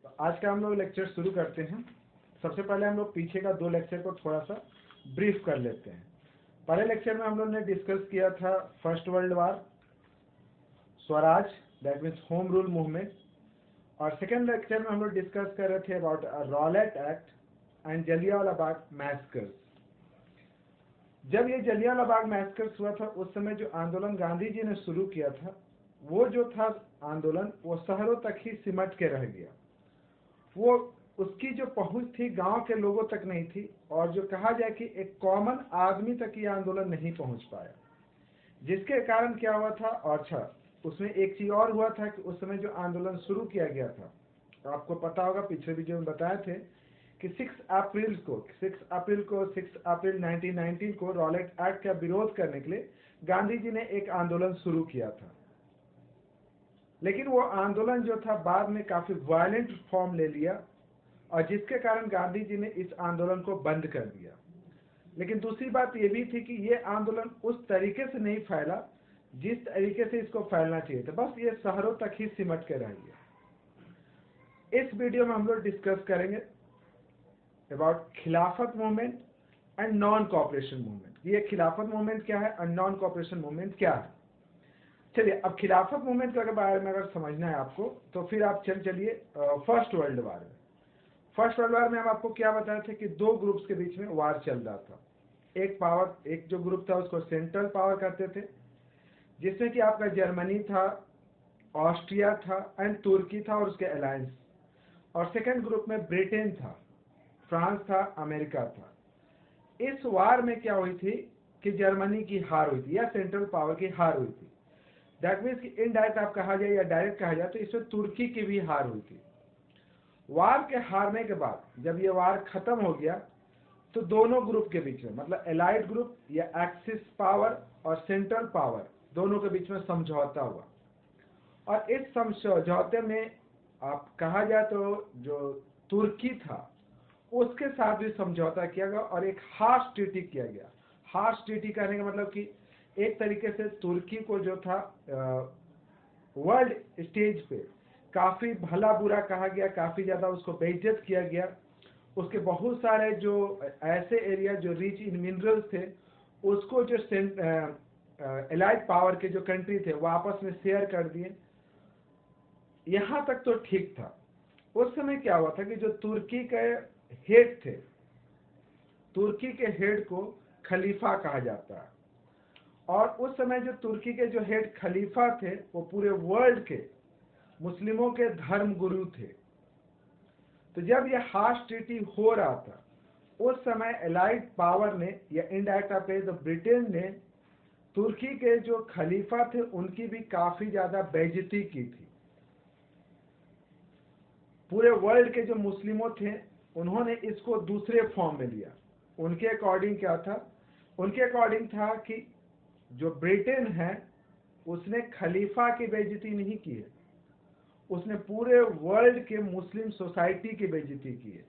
तो आज का हम लोग लेक्चर शुरू करते हैं। सबसे पहले हम लोग पीछे का 2 लेक्चर को थोड़ा सा ब्रीफ कर लेते हैं। पहले लेक्चर में हम लोग ने डिस्कस किया था first world war, Swaraj that means home rule movement, और सेकेंड लेक्चर में हम लोग डिस्कस कर रहे थे about Rowlatt act and Jallianwala Bagh massacres. जब ये जलियांवाला बाग मैसेकर्स हुआ था उस समय जो आंदोलन गांधी जी ने शुरू किया था वो जो था आंदोलन वो शहरों तक ही सिमट के रह गया। वो उसकी जो पहुंच थी गांव के लोगों तक नहीं थी, और जो कहा जाए कि एक कॉमन आदमी तक ये आंदोलन नहीं पहुंच पाया, जिसके कारण क्या हुआ था। और अच्छा, उसमें एक चीज और हुआ था कि उस समय जो आंदोलन शुरू किया गया था, तो आपको पता होगा पिछले वीडियो में बताए थे कि 6 अप्रैल 1919 को रॉलेट एक्ट का विरोध करने के लिए गांधी जी ने एक आंदोलन शुरू किया था। लेकिन वो आंदोलन जो था बाद में काफी वायलेंट फॉर्म ले लिया, और जिसके कारण गांधी जी ने इस आंदोलन को बंद कर दिया। लेकिन दूसरी बात ये भी थी कि ये आंदोलन उस तरीके से नहीं फैला जिस तरीके से इसको फैलना चाहिए था, बस ये शहरों तक ही सिमट के रह गया। इस वीडियो में हम लोग डिस्कस करेंगे अबाउट खिलाफत movement and non cooperation movement. ये खिलाफत मूवमेंट क्या है और नॉन कॉपरेशन मूवमेंट क्या है। चलिए, अब खिलाफत मूवमेंट के बारे में अगर समझना है आपको तो फिर आप चलिए फर्स्ट वर्ल्ड वार में। फर्स्ट वर्ल्ड वार में हम आपको क्या बताए थे कि 2 ग्रुप्स के बीच में वार चल रहा था। एक जो ग्रुप था उसको सेंट्रल पावर कहते थे, जिसमें कि आपका जर्मनी था, ऑस्ट्रिया था एंड तुर्की था और उसके अलायंस। और सेकेंड ग्रुप में ब्रिटेन था, फ्रांस था, अमेरिका था। इस वार में क्या हुई थी कि जर्मनी की हार हुई थी या सेंट्रल पावर की हार हुई थी। दैट मीन्स कि इनडायरेक्ट आप कहा जाए या डायरेक्ट कहा जाए तो इसमें तुर्की की भी हार हुई थी। वार के हारने के बाद जब ये वार खत्म हो गया तो दोनों ग्रुप के बीच में, मतलब एलाइड ग्रुप या एक्सिस पावर और सेंट्रल पावर, दोनों के बीच में समझौता हुआ। और इस समझौते में आप कहा जाए तो जो तुर्की था उसके साथ भी समझौता किया गया और एक हार्श ट्रीटी किया गया। हार्श ट्रीटी कहने का मतलब कि एक तरीके से तुर्की को जो था वर्ल्ड स्टेज पे काफी भला बुरा कहा गया, काफी ज्यादा उसको बेइज्जत किया गया। उसके बहुत सारे जो ऐसे एरिया जो रिच इन मिनरल्स थे उसको जो एलाइड पावर के जो कंट्री थे वो आपस में शेयर कर दिए। यहां तक तो ठीक था। उस समय क्या हुआ था कि जो तुर्की के हेड थे, तुर्की के हेड को खलीफा कहा जाता है, और उस समय जो तुर्की के जो हेड खलीफा थे वो पूरे वर्ल्ड के मुस्लिमों के धर्म गुरु थे। तो जब ये हार्श ट्रीटी हो रहा था उस समय एलाइड पावर ने या इनडायरेक्ट आप कहें तो ब्रिटेन ने तुर्की के जो खलीफा थे उनकी भी काफी ज्यादा बेइज्जती की थी। पूरे वर्ल्ड के जो मुस्लिमों थे उन्होंने इसको दूसरे फॉर्म में लिया। उनके अकॉर्डिंग क्या था, उनके अकॉर्डिंग था कि जो ब्रिटेन है उसने खलीफा की बेइज्जती नहीं की है, उसने पूरे वर्ल्ड के मुस्लिम सोसाइटी की बेइज्जती की है।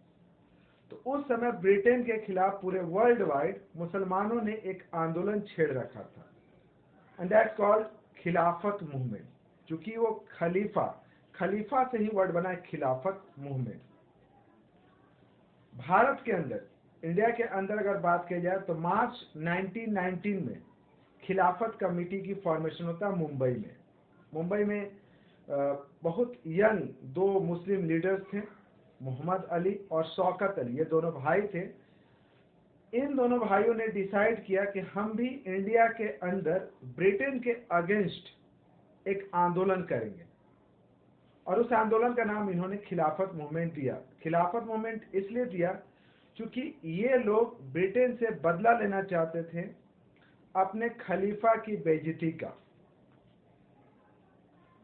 तो उस समय ब्रिटेन के खिलाफ पूरे वर्ल्ड वाइड मुसलमानों ने एक आंदोलन छेड़ रखा था, एंड दैट्स कॉल्ड खिलाफत मूवमेंट। क्योंकि वो खलीफा से ही वर्ड बना है खिलाफत मूवमेंट। भारत के अंदर, इंडिया के अंदर अगर बात की जाए तो मार्च 1919 में खिलाफत कमेटी की फॉर्मेशन होता है मुंबई में बहुत यंग 2 मुस्लिम लीडर्स थे, मोहम्मद अली और शौकत अली, ये दोनों भाई थे। इन दोनों भाइयों ने डिसाइड किया कि हम भी इंडिया के अंदर ब्रिटेन के अगेंस्ट एक आंदोलन करेंगे, और उस आंदोलन का नाम इन्होंने खिलाफत मूवमेंट दिया। खिलाफत मूवमेंट इसलिए दिया क्योंकि ये लोग ब्रिटेन से बदला लेना चाहते थे अपने खलीफा की बेइज्जती का।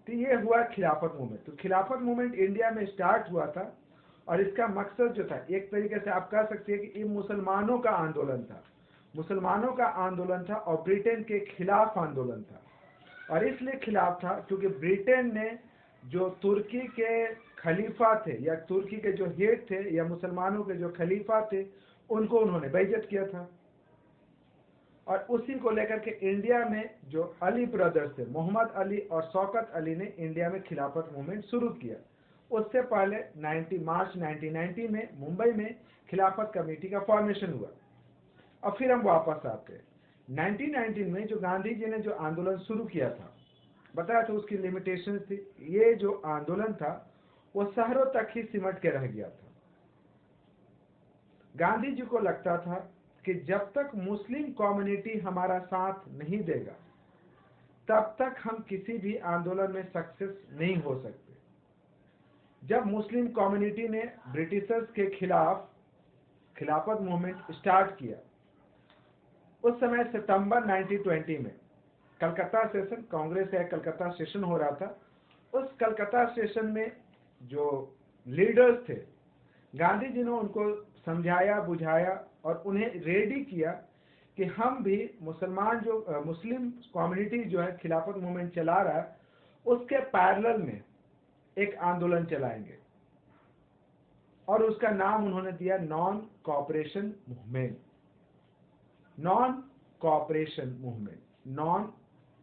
तो ये हुआ खिलाफत मूवमेंट। तो खिलाफत मूवमेंट इंडिया में स्टार्ट हुआ था, और इसका मकसद जो था एक तरीके से आप कह सकते हैं कि ये मुसलमानों का आंदोलन था, और ब्रिटेन के खिलाफ आंदोलन था। और इसलिए खिलाफ था क्योंकि ब्रिटेन ने जो तुर्की के खलीफा थे या तुर्की के जो हेड थे या मुसलमानों के जो खलीफा थे उनको उन्होंने बेइज्जत किया था। और उसी को लेकर के इंडिया में जो अली ब्रदर्स थे, मोहम्मद अली और शौकत अली ने इंडिया में खिलाफत मूवमेंट शुरू किया। उससे पहले मार्च 1990 में मुंबई में खिलाफत कमेटी का फॉर्मेशन हुआ। और फिर हम वापस आते हैं 1919 में जो गांधी जी ने जो आंदोलन शुरू किया था, बताया तो उसकी लिमिटेशन थी। ये जो आंदोलन था वो शहरों तक ही सिमट के रह गया था। गांधी जी को लगता था कि जब तक मुस्लिम कम्युनिटी हमारा साथ नहीं देगा तब तक हम किसी भी आंदोलन में सक्सेस नहीं हो सकते। जब मुस्लिम कम्युनिटी ने ब्रिटिशर्स के खिलाफ खिलाफत मूवमेंट स्टार्ट किया, उस समय सितंबर 1920 में कलकत्ता सेशन, कांग्रेस का कलकत्ता सेशन हो रहा था। उस कलकत्ता सेशन में जो लीडर्स थे, गांधी जी ने उनको समझाया, बुझाया और उन्हें रेडी किया कि हम भी मुस्लिम कम्युनिटी जो है खिलाफत मूवमेंट चला रहा है उसके पैरेलल में एक आंदोलन चलाएंगे। और उसका नाम उन्होंने दिया non cooperation movement. Non cooperation movement, non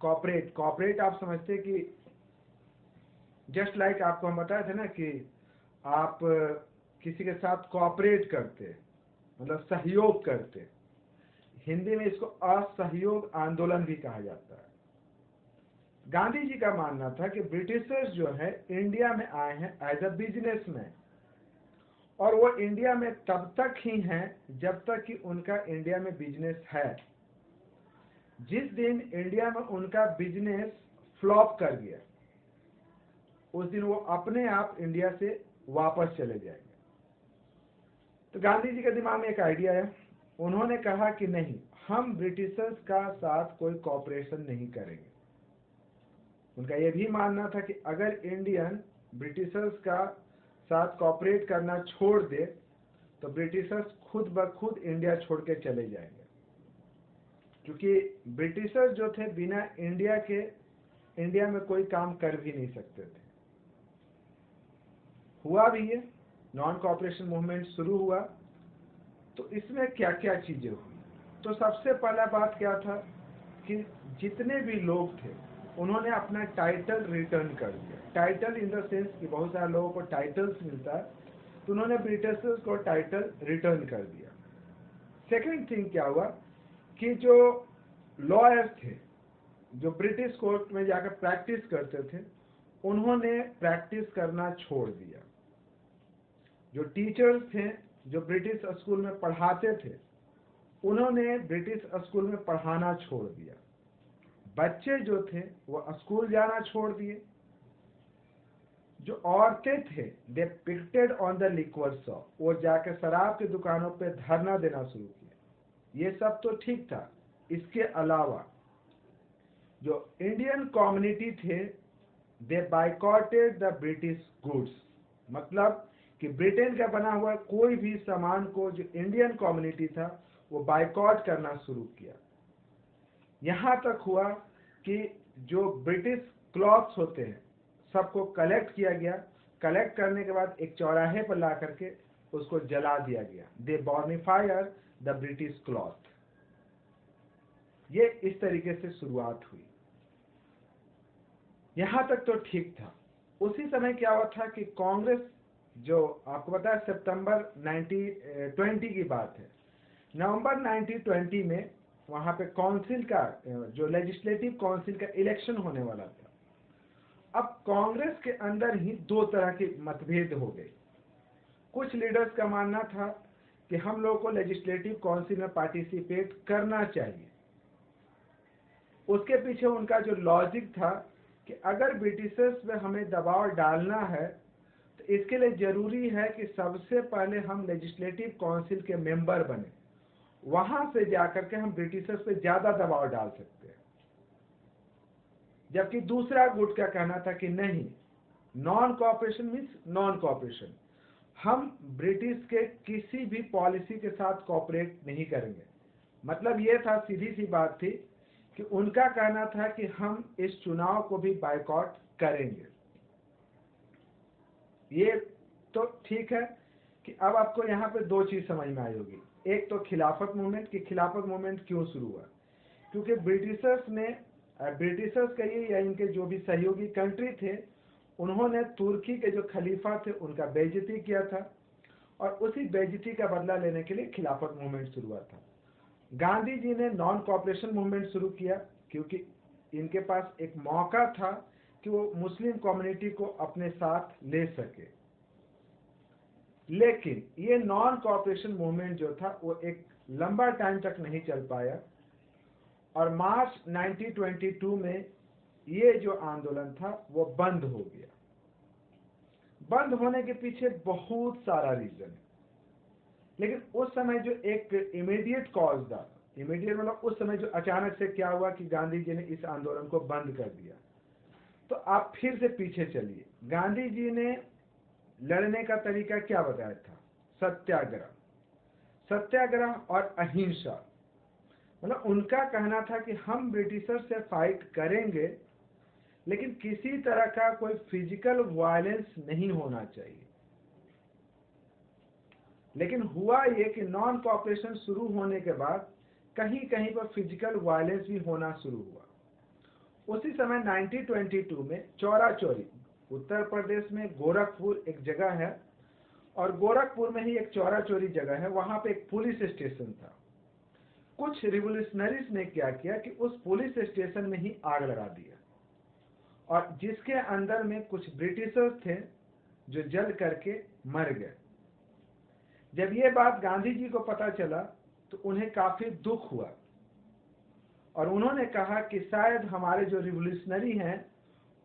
cooperate आप समझते कि जस्ट लाइक आपको हम बताए थे ना कि आप किसी के साथ कोऑपरेट करते, मतलब सहयोग करते। हिंदी में इसको असहयोग आंदोलन भी कहा जाता है। गांधी जी का मानना था कि ब्रिटिशर्स जो है इंडिया में आए हैं एज अ बिजनेसमैन, और वो इंडिया में तब तक ही हैं जब तक कि उनका इंडिया में बिजनेस है। जिस दिन इंडिया में उनका बिजनेस फ्लॉप कर गया उस दिन वो अपने आप इंडिया से वापस चले जाएंगे। तो गांधी जी के दिमाग में एक आइडिया है। उन्होंने कहा कि नहीं, हम ब्रिटिशर्स का साथ कोई कॉपरेशन नहीं करेंगे। उनका यह भी मानना था कि अगर इंडियन ब्रिटिशर्स का साथ कॉपरेट करना छोड़ दे तो ब्रिटिशर्स खुद ब खुद इंडिया छोड़ के चले जाएंगे, क्योंकि ब्रिटिशर्स जो थे बिना इंडिया के इंडिया में कोई काम कर भी नहीं सकते थे। हुआ भी ये, नॉन कोऑपरेशन मूवमेंट शुरू हुआ। तो इसमें क्या क्या चीजें हुई? तो सबसे पहला बात क्या था कि जितने भी लोग थे उन्होंने अपना टाइटल रिटर्न कर दिया। टाइटल इन द सेंस कि बहुत सारे लोगों को टाइटल्स मिलता है, तो उन्होंने ब्रिटिशर्स को टाइटल रिटर्न कर दिया। सेकंड थिंग क्या हुआ कि जो लॉयर्स थे जो ब्रिटिश कोर्ट में जाकर प्रैक्टिस करते थे उन्होंने प्रैक्टिस करना छोड़ दिया। जो टीचर्स थे जो ब्रिटिश स्कूल में पढ़ाते थे उन्होंने ब्रिटिश स्कूल में पढ़ाना छोड़ दिया। बच्चे जो थे वो स्कूल जाना छोड़ दिए। जो औरतें थे they picketed on the liquor shop, वो जाकर शराब की दुकानों पे धरना देना शुरू किया। ये सब तो ठीक था। इसके अलावा जो इंडियन कम्युनिटी थे दे बाइकॉटेड द ब्रिटिश गुड्स, मतलब कि ब्रिटेन का बना हुआ कोई भी सामान को जो इंडियन कम्युनिटी था वो बाइकॉट करना शुरू किया। यहां तक हुआ कि जो ब्रिटिश क्लॉथ्स होते हैं सबको कलेक्ट किया गया। कलेक्ट करने के बाद एक चौराहे पर ला करके उसको जला दिया गया। दे बर्निफायर द ब्रिटिश क्लॉथ। ये इस तरीके से शुरुआत हुई। यहां तक तो ठीक था। उसी समय क्या हुआ था कि कांग्रेस, जो आपको पता है सितंबर 1920 की बात है, नवंबर 1920 में वहां पे काउंसिल का जो लेजिस्लेटिव काउंसिल का इलेक्शन होने वाला था। अब कांग्रेस के अंदर ही दो तरह के मतभेद हो गए। कुछ लीडर्स का मानना था कि हम लोगों को लेजिस्लेटिव काउंसिल में पार्टिसिपेट करना चाहिए। उसके पीछे उनका जो लॉजिक था कि अगर ब्रिटिशर्स पे हमें दबाव डालना है तो इसके लिए जरूरी है कि सबसे पहले हम लेजिस्लेटिव काउंसिल के मेंबर बने, वहां से जाकर के हम ब्रिटिशर्स पे ज्यादा दबाव डाल सकते हैं। जबकि दूसरा गुट का कहना था कि नहीं, non cooperation means non cooperation, हम ब्रिटिश के किसी भी पॉलिसी के साथ कोऑपरेट नहीं करेंगे। मतलब ये था, सीधी सी बात थी कि उनका कहना था कि हम इस चुनाव को भी बायकॉट करेंगे। ये तो ठीक है कि अब आपको यहाँ पे दो चीज समझ में आई होगी। एक तो खिलाफत मूवमेंट, कि खिलाफत मूवमेंट क्यों शुरू हुआ, क्योंकि ब्रिटिशर्स कहिए या इनके जो भी सहयोगी कंट्री थे उन्होंने तुर्की के जो खलीफा थे उनका बेइज्जती किया था और उसी बेइज्जती का बदला लेने के लिए खिलाफत मूवमेंट शुरू हुआ था। गांधी जी ने नॉन कॉपरेशन मूवमेंट शुरू किया क्योंकि इनके पास एक मौका था कि वो मुस्लिम कम्युनिटी को अपने साथ ले सके। लेकिन ये नॉन कॉपरेशन मूवमेंट जो था वो एक लंबा टाइम तक नहीं चल पाया और मार्च 1922 में ये जो आंदोलन था वो बंद हो गया। बंद होने के पीछे बहुत सारा रीजन है, लेकिन उस समय जो एक इमीडिएट कॉज था, इमीडिएट मतलब उस समय जो अचानक से क्या हुआ कि गांधी जी ने इस आंदोलन को बंद कर दिया। तो आप फिर से पीछे चलिए, गांधी जी ने लड़ने का तरीका क्या बताया था? सत्याग्रह, सत्याग्रह और अहिंसा। मतलब उनका कहना था कि हम ब्रिटिशर से फाइट करेंगे लेकिन किसी तरह का कोई फिजिकल वायलेंस नहीं होना चाहिए। लेकिन हुआ ये कि नॉन कॉपरेशन शुरू होने के बाद कहीं कहीं पर फिजिकल वायलेंस भी होना शुरू हुआ। उसी समय 1922 में चौरा चौरी, उत्तर प्रदेश में गोरखपुर एक जगह है और गोरखपुर में ही एक चौरा चौरी जगह है, वहां पे एक पुलिस स्टेशन था। कुछ रिवोल्यूशनरीज ने क्या किया कि उस पुलिस स्टेशन में ही आग लगा दिया और जिसके अंदर में कुछ ब्रिटिशर्स थे जो जल करके मर गए। जब ये बात गांधी जी को पता चला तो उन्हें काफी दुख हुआ और उन्होंने कहा कि शायद हमारे जो रिवोल्यूशनरी हैं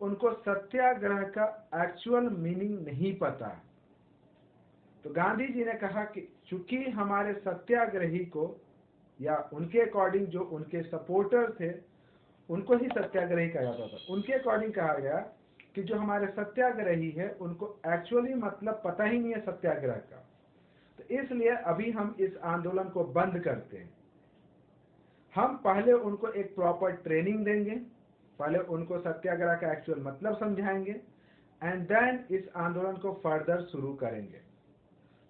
उनको सत्याग्रह का एक्चुअल मीनिंग नहीं पता है। तो गांधी जी ने कहा कि चूंकि हमारे सत्याग्रही को या उनके अकॉर्डिंग जो उनके सपोर्टर थे उनको ही सत्याग्रही कहा जाता था, उनके अकॉर्डिंग कहा गया कि जो हमारे सत्याग्रही है उनको एक्चुअली मतलब पता ही नहीं है सत्याग्रह का, तो इसलिए अभी हम इस आंदोलन को बंद करते हैं। हम पहले उनको एक प्रॉपर ट्रेनिंग देंगे, पहले उनको सत्याग्रह का एक्चुअल मतलब समझाएंगे एंड देन इस आंदोलन को फर्दर शुरू करेंगे।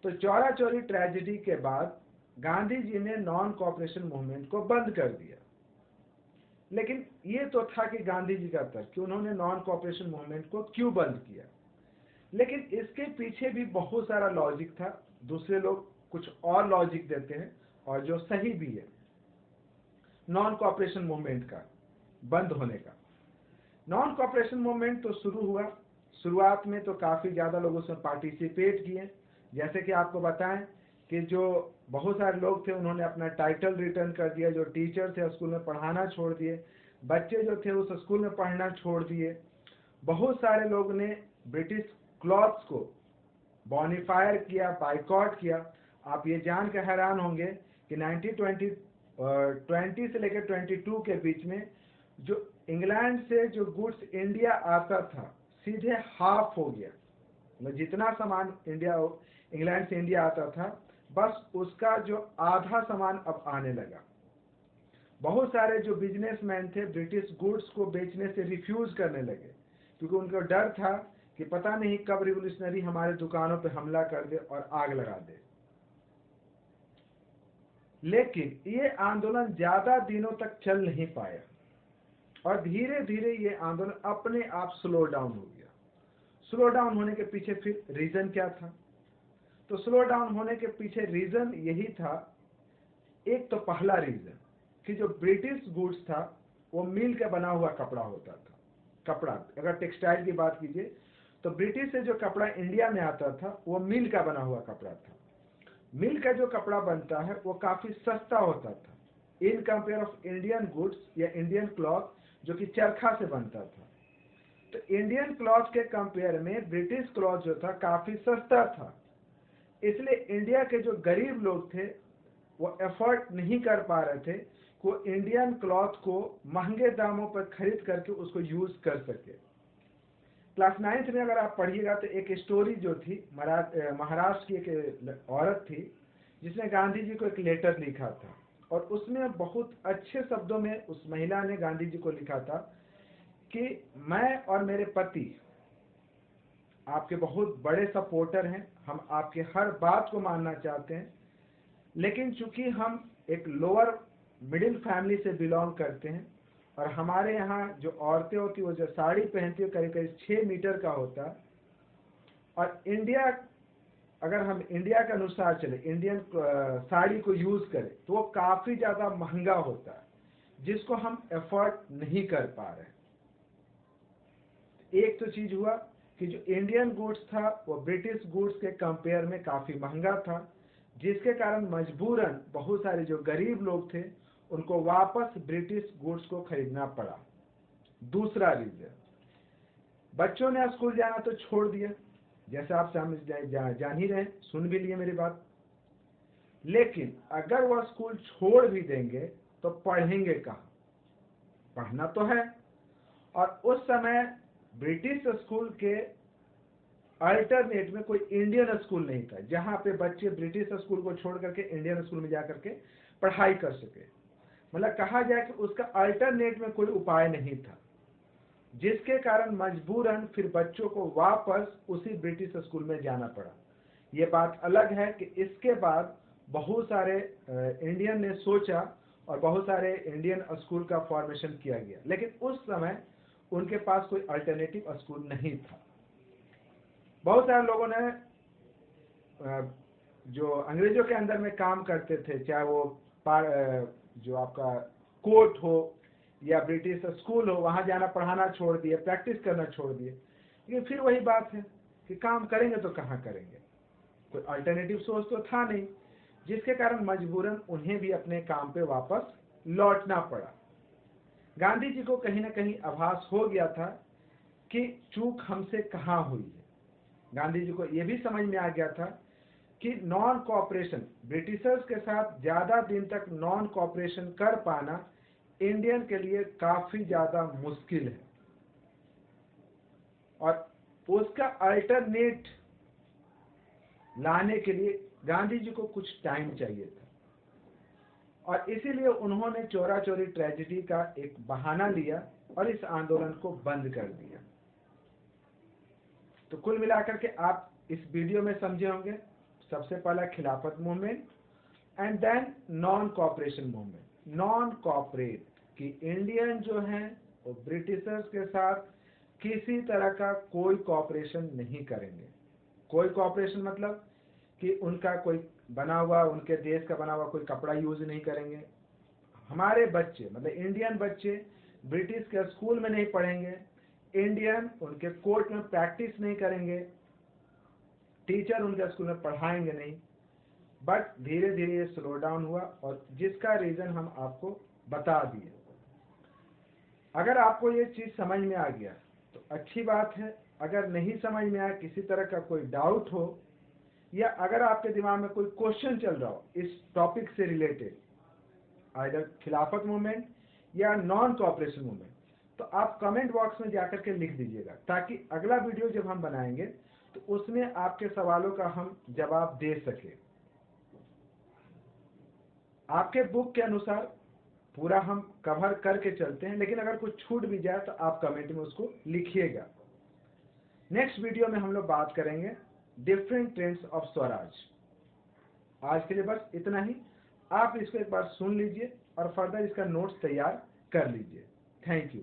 तो चौरा चौरी ट्रेजेडी के बाद गांधी जी ने नॉन कॉपरेशन मूवमेंट को बंद कर दिया। लेकिन ये तो था कि गांधी जी का तर्क कि उन्होंने नॉन कॉपरेशन मूवमेंट को क्यों बंद किया, लेकिन इसके पीछे भी बहुत सारा लॉजिक था। दूसरे लोग कुछ और लॉजिक देते हैं और जो सही भी है नॉन कॉपरेशन मूवमेंट का बंद होने का। नॉन कॉपरेशन मूवमेंट तो शुरू हुआ, शुरुआत में तो काफी ज्यादा लोग उसमें पार्टिसिपेट किए। जैसे कि आपको बताएं कि जो बहुत सारे लोग थे उन्होंने अपना टाइटल रिटर्न कर दिया, जो टीचर थे स्कूल में पढ़ाना छोड़ दिए, बच्चे जो थे उस स्कूल में पढ़ना छोड़ दिए। बहुत सारे लोग ने ब्रिटिश क्लॉथ्स को बॉनिफायर किया, बाइकॉट किया। आप ये जान के हैरान होंगे कि 1920 से लेकर 22 के बीच में जो इंग्लैंड से जो गुड्स इंडिया आता था सीधे हाफ हो गया। मतलब जितना सामान इंग्लैंड से इंडिया आता था बस उसका जो आधा सामान अब आने लगा। बहुत सारे जो बिजनेसमैन थे ब्रिटिश गुड्स को बेचने से रिफ्यूज करने लगे क्योंकि उनको डर था कि पता नहीं कब रिवोल्यूशनरी हमारे दुकानों पे हमला कर दे और आग लगा दे। लेकिन ये आंदोलन ज्यादा दिनों तक चल नहीं पाया और धीरे धीरे ये आंदोलन अपने आप स्लो डाउन हो गया। स्लो डाउन होने के पीछे फिर रीजन क्या था? तो स्लो डाउन होने के पीछे रीजन यही था, एक तो पहला रीजन कि जो ब्रिटिश गुड्स था वो मिल का बना हुआ कपड़ा होता था। कपड़ा अगर टेक्सटाइल की बात कीजिए तो ब्रिटिश से जो कपड़ा इंडिया में आता था वो मिल का बना हुआ कपड़ा था। मिल का जो कपड़ा बनता है वो काफी सस्ता होता था in compare of Indian goods या इंडियन क्लॉथ जो कि चरखा से बनता था। तो इंडियन क्लॉथ के कंपेयर में ब्रिटिश क्लॉथ जो था काफी सस्ता था, इसलिए इंडिया के जो गरीब लोग थे वो एफर्ट नहीं कर पा रहे थे कि वो इंडियन क्लॉथ को महंगे दामों पर खरीद करके उसको यूज कर सके। क्लास 9th में अगर आप पढ़िएगा तो एक स्टोरी जो थी, महाराष्ट्र की एक औरत थी जिसने गांधी जी को एक लेटर लिखा था और उसमें बहुत अच्छे शब्दों में उस महिला ने गांधी जी को लिखा था कि मैं और मेरे पति आपके बहुत बड़े सपोर्टर हैं, हम आपके हर बात को मानना चाहते हैं, लेकिन चूंकि हम एक लोअर मिडिल फैमिली से बिलोंग करते हैं और हमारे यहाँ जो औरतें होती वो जो साड़ी पहनती है करीब करीब 6 मीटर का होता है। और इंडिया, अगर हम इंडिया के अनुसार चले, इंडियन साड़ी को यूज करें तो वो काफी ज्यादा महंगा होता है, जिसको हम एफोर्ड नहीं कर पा रहे। एक तो चीज हुआ कि जो इंडियन गुड्स था वो ब्रिटिश गुड्स के कंपेयर में काफी महंगा था, जिसके कारण मजबूरन बहुत सारे जो गरीब लोग थे उनको वापस ब्रिटिश गुड्स को खरीदना पड़ा। दूसरा रीजन, बच्चों ने स्कूल जाना तो छोड़ दिया, जैसे आप जान ही रहे, सुन भी लिए मेरी बात। लेकिन अगर वह स्कूल छोड़ भी देंगे तो पढ़ेंगे कहाँ? पढ़ना तो है। और उस समय ब्रिटिश स्कूल के अल्टरनेट में कोई इंडियन स्कूल नहीं था जहां पे बच्चे ब्रिटिश स्कूल को छोड़ करके इंडियन स्कूल में जाकर के पढ़ाई कर सके। मतलब कहा जाए कि उसका अल्टरनेट में कोई उपाय नहीं था, जिसके कारण मजबूरन फिर बच्चों को वापस उसी ब्रिटिश स्कूल में जाना पड़ा। ये बात अलग है कि इसके बाद बहुत सारे इंडियन ने सोचा और बहुत सारे इंडियन स्कूल का फॉर्मेशन किया गया, लेकिन उस समय उनके पास कोई अल्टरनेटिव स्कूल नहीं था। बहुत सारे लोगों ने जो अंग्रेजों के अंदर में काम करते थे, चाहे वो जो आपका कोर्ट हो या ब्रिटिश स्कूल हो, वहां जाना पढ़ाना छोड़ दिए, प्रैक्टिस करना छोड़ दिए। लेकिन फिर वही बात है कि काम करेंगे तो कहाँ करेंगे, कोई अल्टरनेटिव सोर्स तो था नहीं, जिसके कारण मजबूरन उन्हें भी अपने काम पे वापस लौटना पड़ा। गांधी जी को कहीं ना कहीं आभास हो गया था कि चूक हमसे कहाँ हुई है। गांधी जी को यह भी समझ में आ गया था कि नॉन कोऑपरेशन, ब्रिटिशर्स के साथ ज्यादा दिन तक नॉन कोऑपरेशन कर पाना इंडियन के लिए काफी ज्यादा मुश्किल है, और उसका अल्टरनेट लाने के लिए गांधी जी को कुछ टाइम चाहिए था। और इसीलिए उन्होंने चोरा चोरी ट्रेजेडी का एक बहाना लिया और इस आंदोलन को बंद कर दिया। तो कुल मिलाकर के आप इस वीडियो में समझे होंगे, सबसे पहला Khilafat movement and then non cooperation movement. Non cooperate कि इंडियन जो हैं वो ब्रिटिशर्स के साथ किसी तरह का कोई कोऑपरेशन नहीं करेंगे। कोई कोऑपरेशन मतलब कि उनका कोई बना हुआ, उनके देश का बना हुआ कोई कपड़ा यूज नहीं करेंगे। हमारे बच्चे मतलब इंडियन बच्चे ब्रिटिश के स्कूल में नहीं पढ़ेंगे, इंडियन उनके कोर्ट में प्रैक्टिस नहीं करेंगे, टीचर उनके स्कूल में पढ़ाएंगे नहीं। बट धीरे धीरे ये स्लो डाउन हुआ, और जिसका रीजन हम आपको बता दिए। अगर आपको ये चीज समझ में आ गया तो अच्छी बात है। अगर नहीं समझ में आया, किसी तरह का कोई डाउट हो, या अगर आपके दिमाग में कोई क्वेश्चन चल रहा हो इस टॉपिक से रिलेटेड, आइदर खिलाफत मूवमेंट या नॉन कोऑपरेशन मूवमेंट, तो आप कमेंट बॉक्स में जाकर के लिख दीजिएगा, ताकि अगला वीडियो जब हम बनाएंगे तो उसमें आपके सवालों का हम जवाब दे सके। आपके बुक के अनुसार पूरा हम कवर करके चलते हैं, लेकिन अगर कुछ छूट भी जाए तो आप कमेंट में उसको लिखिएगा। नेक्स्ट वीडियो में हम लोग बात करेंगे डिफरेंट ट्रेंड्स ऑफ स्वराज। आज के लिए बस इतना ही। आप इसको एक बार सुन लीजिए और फर्दर इसका नोट्स तैयार कर लीजिए। Thank you.